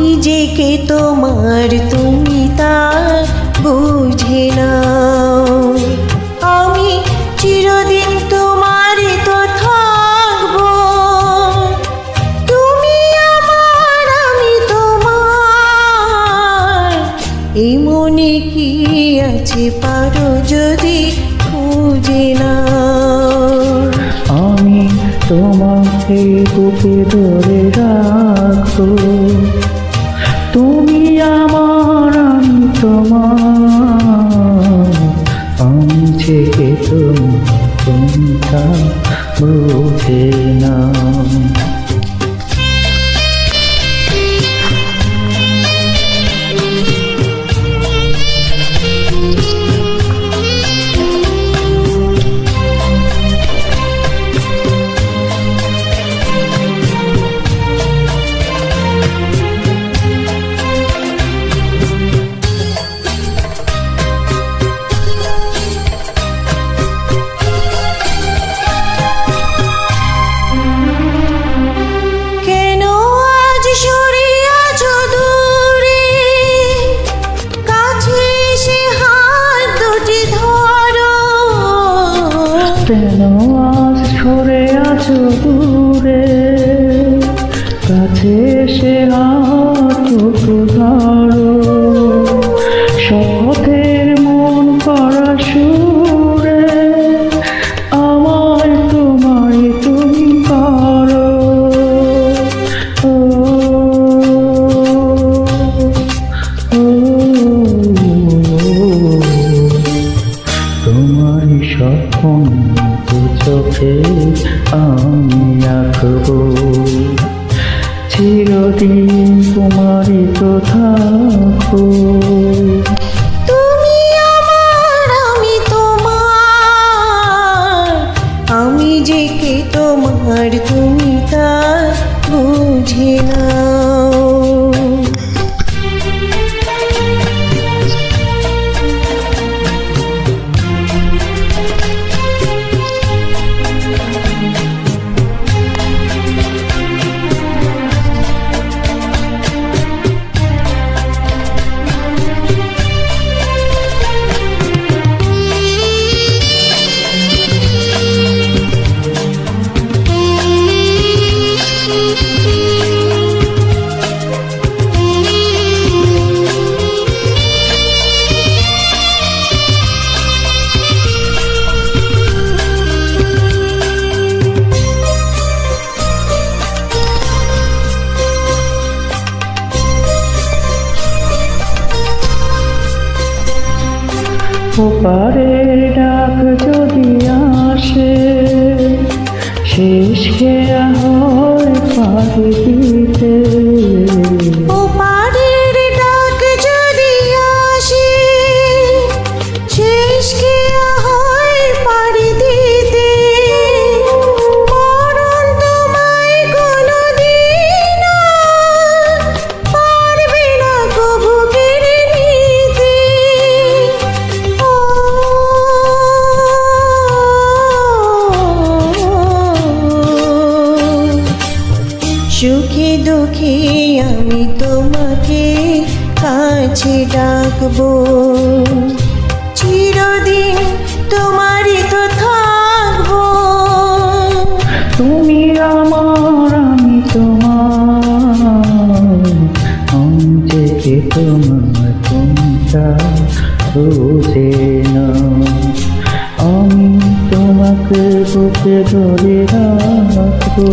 আমি যে কে তোমার তুমি তা বুঝে নাও। আমি চিরদিন তোমারই তো থাকবো, তুমি আমার আমি তোমার। এই মনে কি আছে পারো যদি খুঁজে নাও। আমি তোমাকে বুকে ধরে রাখবো, তুমি আমার আমি তোমার। আমি থেকে তুমি তা বুঝে নাও। কেন আজ সরে আছো দূরে, কাছে এসে হাত ধরো। শপথের মন করা সুরে আমায় তোমায় তুমি করো। ও তোমারই স্বপ্ন চোখে আমি আঁকবো, চিরদিন তোমারই তো থাকবো। তুমি আমার আমি তোমার, আমি যে কে তোমার তুমি তা বুঝে নাও। ওপারের ডাক যদি আসে, শেষ খেয়া হয় পাড়ি দিতে। ওপারের ডাক যদি আসে, শেষ খেয়া হয় পাড়ি দিতে। মরণ তোমায় কোনোদিন পারবে না কবু কেড়ে নিতে। সুখে দুঃখে আমি তোমাকে কাছে ডাকবো, চিরদিন তোমারই তো থাকবো। তুমি আমার আমি তোমার, আমি যে তোমার কোনটা বুঝে না। আমি তোমাকে বুকে ধরে রাখবো।